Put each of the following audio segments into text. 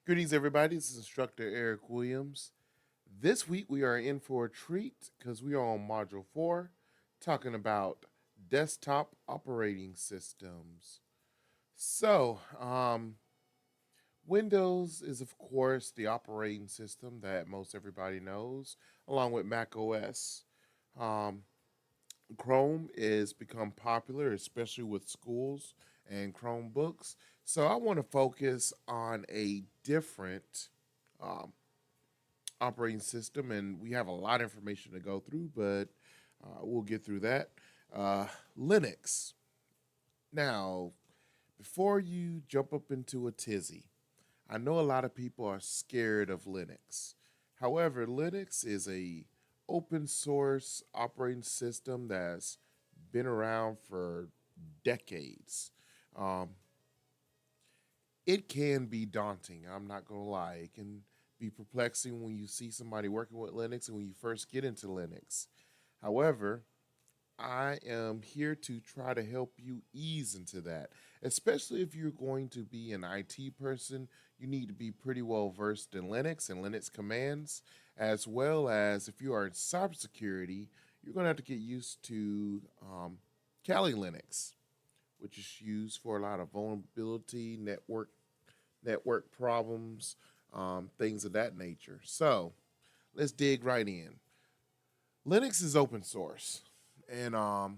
Greetings, everybody. This is Instructor Eric Williams. This week we are in for a treat because we are on Module 4 talking about desktop operating systems. So, Windows is, of course, the operating system that most everybody knows, along with Mac OS. Um, Chrome is become popular, especially with schools and Chromebooks. So I want to focus on a different um, operating system, and we have a lot of information to go through, but we'll get through that. Uh, Linux. Now, before you jump up into a tizzy, I know a lot of people are scared of Linux. However, Linux is a open source operating system that's been around for decades. Um, it can be daunting. I'm not gonna lie. It can be perplexing when you see somebody working with Linux and when you first get into Linux. However, I am here to try to help you ease into that. Especially if you're going to be an IT person, you need to be pretty well versed in Linux and Linux commands, as well as if you are in cybersecurity, you're going to have to get used to Kali Linux, which is used for a lot of vulnerability, network problems, things of that nature. So let's dig right in. Linux is open source, and the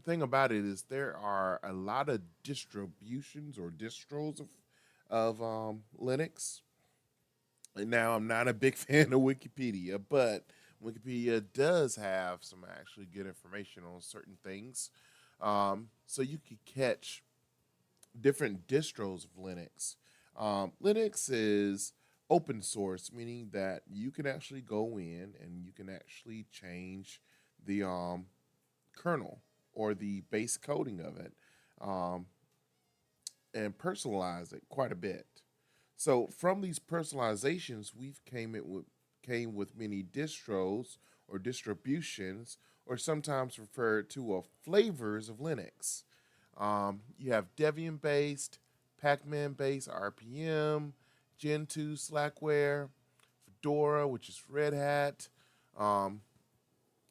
thing about it is there are a lot of distributions or distros of Linux. And now I'm not a big fan of Wikipedia, but Wikipedia does have some actually good information on certain things. So you could catch different distros of Linux. Linux is open source, meaning that you can actually go in and you can actually change the kernel or the base coding of it um, and personalize it quite a bit. So from these personalizations, we've came with many distros or distributions, or sometimes referred to as flavors of Linux. You have Debian based, Pacman based, RPM, Gentoo, Slackware, Fedora, which is Red Hat, um,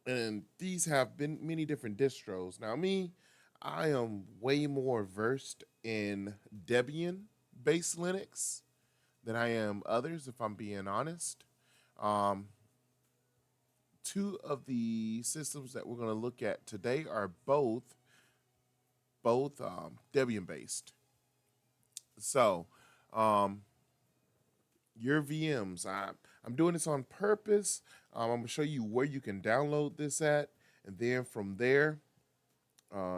and these have been many different distros. Now, me, I am way more versed in Debian based Linux than I am others, if I'm being honest. Um, Two of the systems that we're going to look at today are both Debian based. So, um, your VMs. I'm doing this on purpose. I'm gonna show you where you can download this at, and then from there,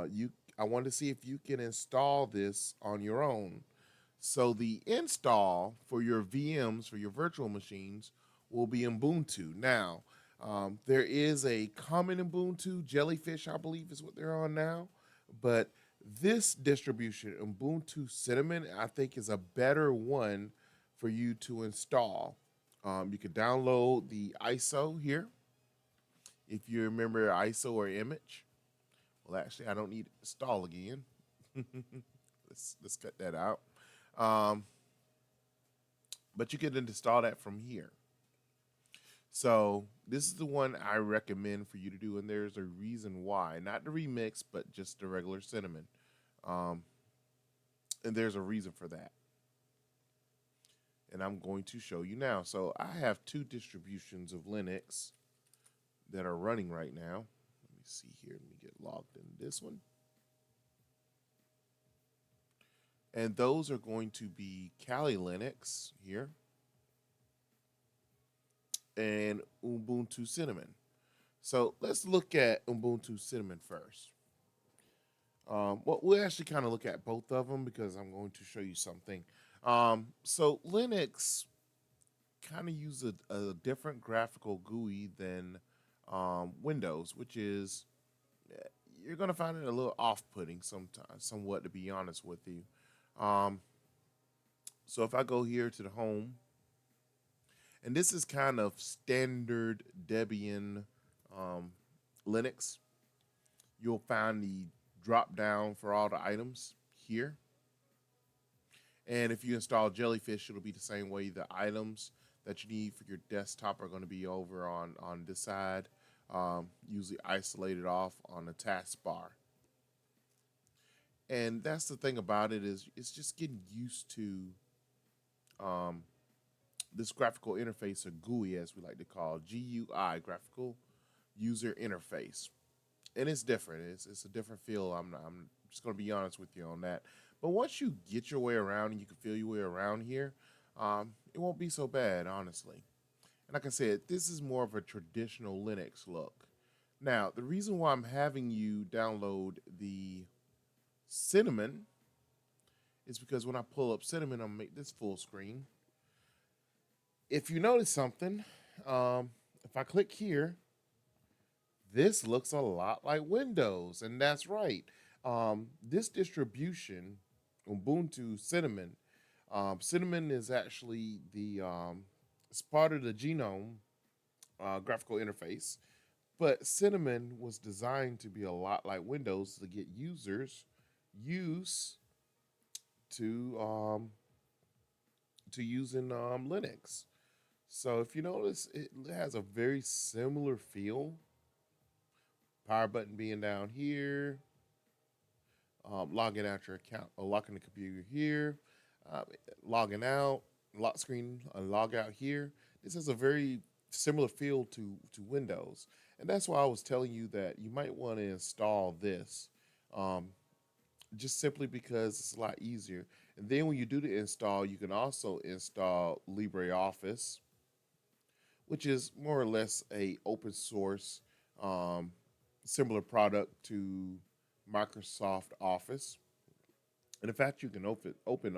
you. I want to see if you can install this on your own. So the install for your VMs for your virtual machines will be Ubuntu. Now, there is a common Ubuntu, Jellyfish, I believe, is what they're on now, but this distribution, Ubuntu Cinnamon, I think is a better one for you to install. You can download the ISO here if you remember ISO or image. Well, actually, I don't need to install again. Let's cut that out. Um, but you can install that from here. So this is the one I recommend for you to do, and there's a reason why. Not the remix, but just the regular cinnamon. Um, and there's a reason for that. And I'm going to show you now. So I have two distributions of Linux that are running right now. Let me see here. Let me get logged in this one. And those are going to be Kali Linux here and Ubuntu Cinnamon. So let's look at Ubuntu Cinnamon first. Well, we'll actually kind of look at both of them because I'm going to show you something. So Linux kind of uses a different graphical GUI than Windows, which is you're going to find it a little off-putting sometimes, somewhat, to be honest with you. Um, so if I go here to the home, and this is kind of standard Debian um, Linux, you'll find the drop down for all the items here. And if you install Jellyfish, it'll be the same way. The items that you need for your desktop are going to be over on this side, usually isolated off on the taskbar. And that's the thing about it is it's just getting used to um, this graphical interface, or GUI as we like to call GUI, graphical user interface. And it's different. It's a different feel. I'm just going to be honest with you on that. But once you get your way around and you can feel your way around here, it won't be so bad, honestly. And like I said, this is more of a traditional Linux look. Now, the reason why I'm having you download the Cinnamon is because when I pull up Cinnamon, I'm gonna make this full screen. If you notice something, if I click here, this looks a lot like Windows, and that's right. This distribution, Ubuntu Cinnamon, Cinnamon is actually it's part of the Genome graphical interface, but Cinnamon was designed to be a lot like Windows to get users used to using Linux. So if you notice, it has a very similar feel. Power button being down here, logging out your account, or locking the computer here, uh, logging out, lock screen, log out here. This has a very similar feel to Windows, and that's why I was telling you that you might want to install this, um, just simply because it's a lot easier. And then when you do the install, you can also install LibreOffice, which is more or less a open source, um, similar product to Microsoft Office. And in fact, you can open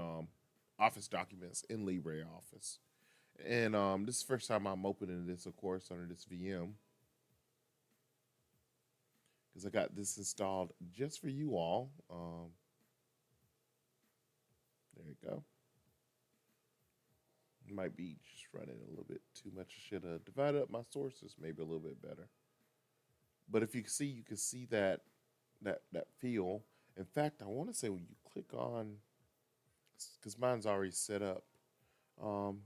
Office documents in LibreOffice. And this is the first time I'm opening this, of course, under this VM because I got this installed just for you all. There you go. Might be just running a little bit too much. I should have divided up my sources maybe a little bit better. But if you can see that feel. In fact, I want to say when you click on, because mine's already set up. Um,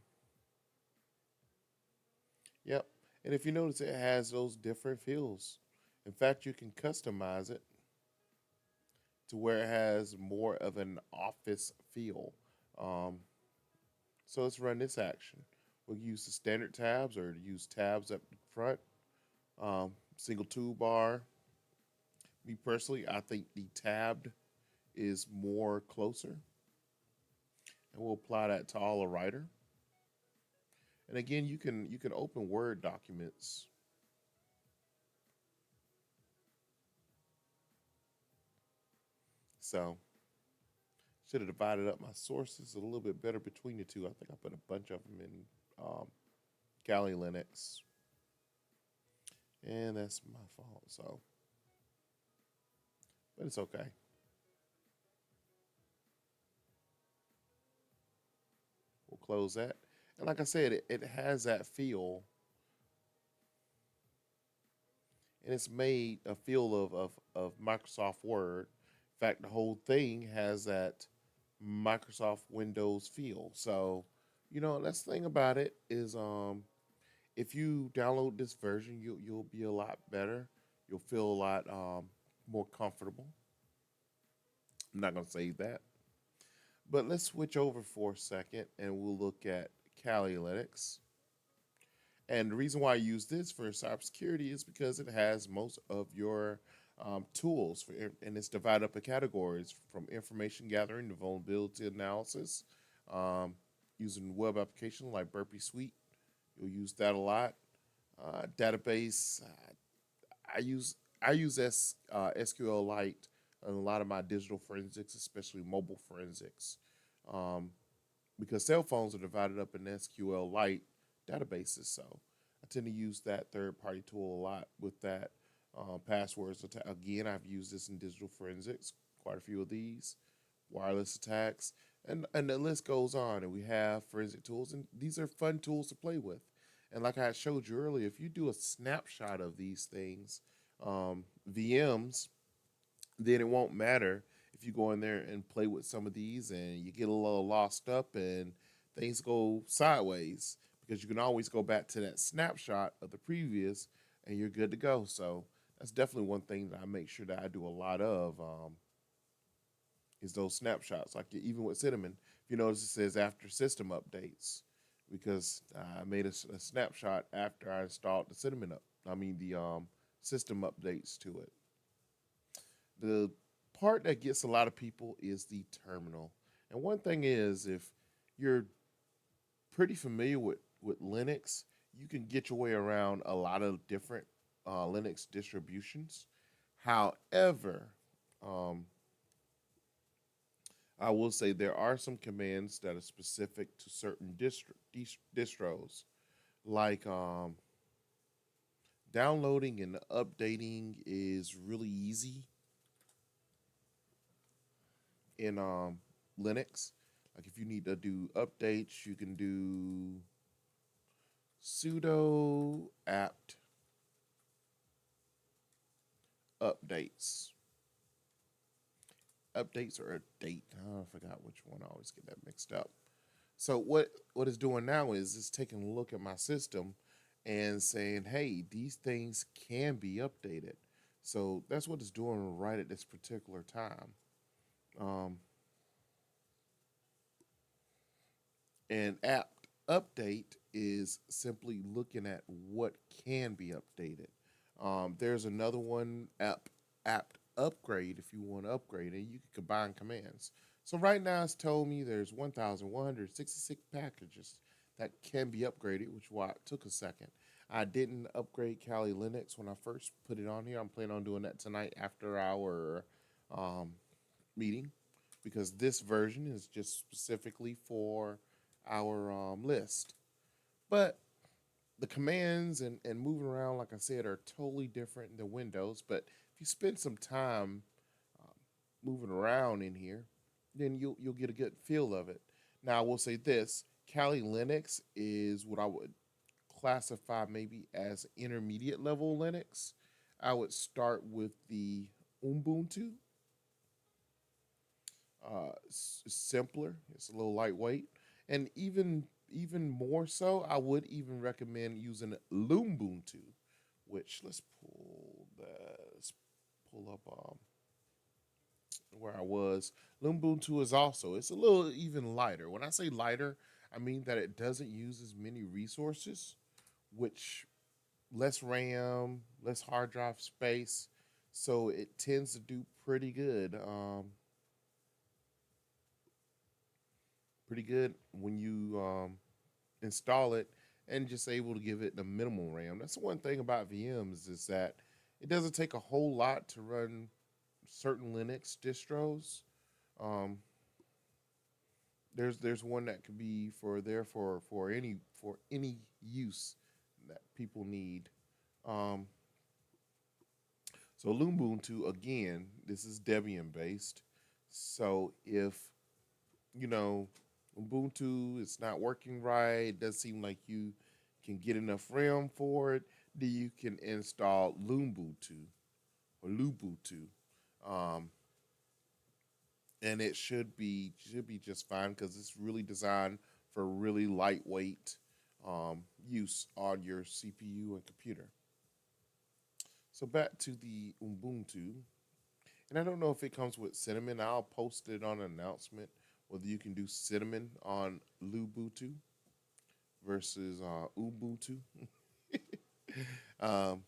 yep. And if you notice, it has those different feels. In fact, you can customize it to where it has more of an office feel. Um, so let's run this action. We'll use the standard tabs or use tabs up front. Single toolbar. Me personally, I think the tabbed is more closer, and we'll apply that to all a writer. And again, you can open Word documents. So should have divided up my sources a little bit better between the two. I think I put a bunch of them in Kali Linux, and that's my fault. So, but it's okay. We'll close that. And like I said, it has that feel, and it's made a feel of Microsoft Word. In fact, the whole thing has that Microsoft Windows feel. So, that's the thing about it is if you download this version, you'll be a lot better. You'll feel a lot more comfortable. I'm not gonna say that, but let's switch over for a second and we'll look at Kali Linux. And the reason why I use this for cybersecurity is because it has most of your tools and it's divided up in categories from information gathering to vulnerability analysis, um, using web application like Burpee Suite. You'll use that a lot. Database. I use SQLite in a lot of my digital forensics, especially mobile forensics, um, because cell phones are divided up in SQLite databases. So I tend to use that third-party tool a lot with that. Passwords. Again, I've used this in digital forensics. Quite a few of these wireless attacks, and the list goes on. And we have forensic tools, and these are fun tools to play with. And like I showed you earlier, if you do a snapshot of these things, VMs, then it won't matter if you go in there and play with some of these and you get a little lost up and things go sideways, because you can always go back to that snapshot of the previous and you're good to go. So that's definitely one thing that I make sure that I do a lot of, is those snapshots. Like even with Cinnamon, if you notice, it says after system updates, because I made a snapshot after I installed the Cinnamon up. I mean the system updates to it. The part that gets a lot of people is the terminal. And one thing is, if you're pretty familiar with Linux, you can get your way around a lot of different Linux distributions. However, um, I will say there are some commands that are specific to certain distros, like downloading and updating is really easy in Linux. Like if you need to do updates, you can do sudo apt updates. Updates or update. Oh, I forgot which one. I always get that mixed up. So what it's doing now is it's taking a look at my system and saying, hey, these things can be updated. So that's what it's doing right at this particular time. Um, and apt update is simply looking at what can be updated. There's another one, apt upgrade. If you want to upgrade it, you can combine commands. So right now it's told me there's 1,166 packages that can be upgraded, which why it took a second. I didn't upgrade Kali Linux when I first put it on here. I'm planning on doing that tonight after our um, meeting, because this version is just specifically for our list. But the commands and moving around, like I said, are totally different than Windows. But if you spend some time um, moving around in here, then you'll get a good feel of it. Now, I will say this: Kali Linux is what I would classify maybe as intermediate level Linux. I would start with the Ubuntu. Simpler. It's a little lightweight, and even more so, I would even recommend using Lubuntu, which let's pull up where I was. Lubuntu is also, it's a little even lighter. When I say lighter, I mean that it doesn't use as many resources, which less RAM, less hard drive space, so it tends to do pretty good when you install it and just able to give it the minimal RAM. That's the one thing about VMs, is that it doesn't take a whole lot to run certain Linux distros. Um, there's one that could be for any use that people need. Um, so Ubuntu, again, this is Debian based. So if you know Ubuntu is not working right, it doesn't seem like you can get enough RAM for it, then you can install Lubuntu or Lubuntu. Um, and it should be just fine, because it's really designed for really lightweight use on your CPU and computer. So back to the Ubuntu, and I don't know if it comes with Cinnamon. I'll post it on an announcement whether you can do Cinnamon on Lubuntu versus Ubuntu. um,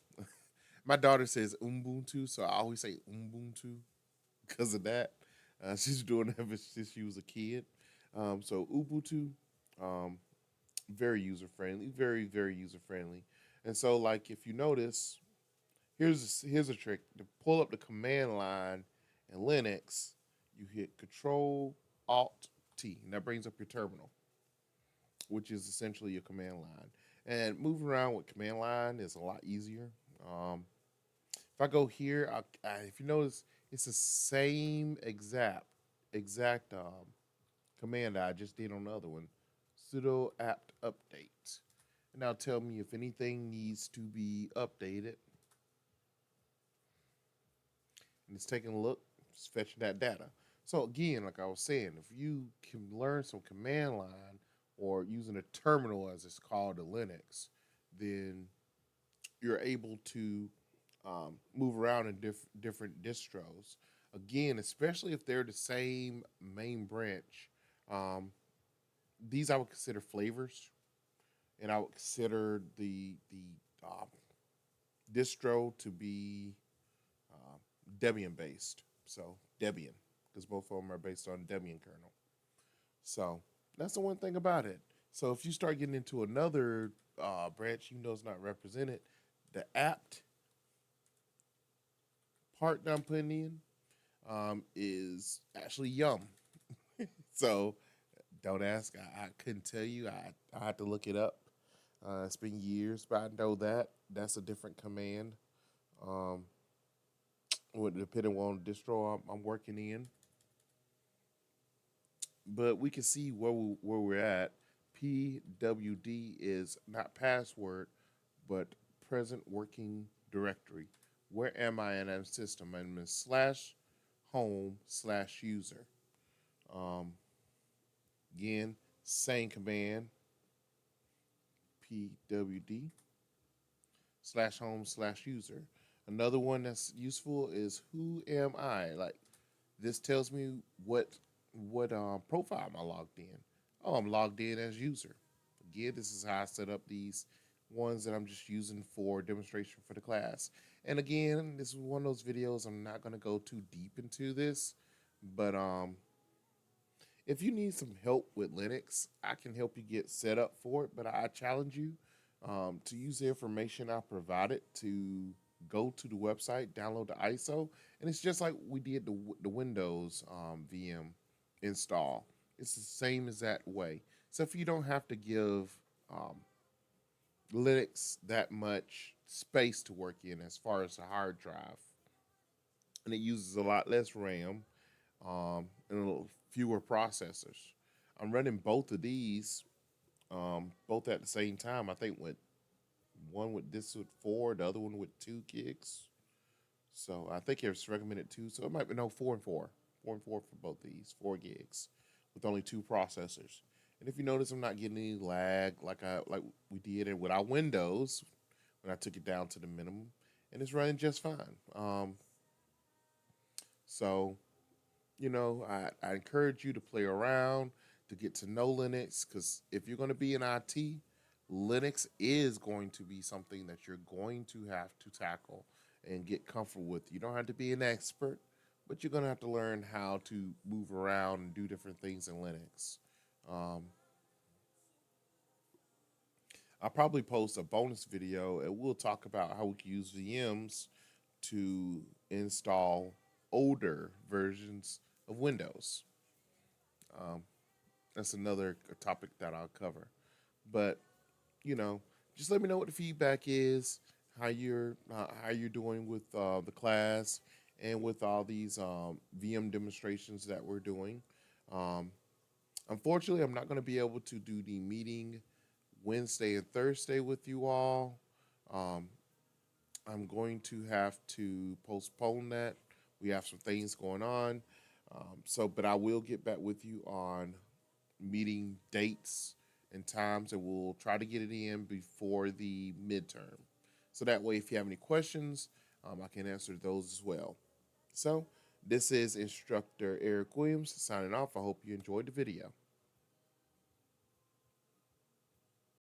my daughter says Ubuntu, so I always say Ubuntu because of that. She's doing that since she was a kid. So Ubuntu, um, very user friendly, very user friendly. And so, like, if you notice, here's a trick: to pull up the command line in Linux, you hit Control Alt T, and that brings up your terminal, which is essentially your command line. And moving around with command line is a lot easier. If I go here, if you notice, it's the same exact command I just did on the other one, sudo apt update. And now tell me if anything needs to be updated. And it's taking a look, it's fetching that data. So again, like I was saying, if you can learn some command line or using a terminal as it's called in Linux, then you're able to move around in different distros. Again, especially if they're the same main branch, um, these I would consider flavors, and I would consider the distro to be uh, Debian based. So Debian, because both of them are based on Debian kernel. So that's the one thing about it. So if you start getting into another branch, you know it's not represented. The apt part that I'm putting in is actually Yum. So don't ask. I couldn't tell you. I had to look it up. It's been years, but I know that that's a different command. Um, depending on the distro I'm working in, but we can see where we're at. PWD is not password, but present working directory. Where am I in that system? I'm in slash home slash user. Um, Again, same command, PWD slash home slash user. Another one that's useful is who am I? Like this tells me what profile am I logged in. Oh, I'm logged in as user. Again, this is how I set up these ones that I'm just using for demonstration for the class. And again, this is one of those videos I'm not going to go too deep into this, but if you need some help with Linux, I can help you get set up for it. But I challenge you to use the information I provided to go to the website, download the ISO, and it's just like we did the Windows VM install. It's the same as that way. So if you don't have to give um, Linux that much space to work in as far as the hard drive, and it uses a lot less RAM and a little fewer processors. I'm running both of these both at the same time. I think with one with this with 4, the other one with 2 gigs. So I think it's recommended 2. So it might be no 4 and 4, 4 and 4 for both these 4 gigs with only 2 processors. And if you notice, I'm not getting any lag like we did it with our Windows when I took it down to the minimum, and it's running just fine. So I encourage you to play around to get to know Linux because if you're going to be in IT, Linux is going to be something that you're going to have to tackle and get comfortable with. You don't have to be an expert, but you're going to have to learn how to move around and do different things in Linux. Um, I'll probably post a bonus video and we'll talk about how we can use VMs to install older versions of Windows. Um, that's another topic that I'll cover. But you know, just let me know what the feedback is, how you're doing with the class, and with all these VM demonstrations that we're doing. Um, Unfortunately, I'm not going to be able to do the meeting Wednesday and Thursday with you all. Um, I'm going to have to postpone that. We have some things going on. But I will get back with you on meeting dates and times, and we'll try to get it in before the midterm. So that way, if you have any questions, I can answer those as well. So, this is instructor Eric Williams signing off. I hope you enjoyed the video.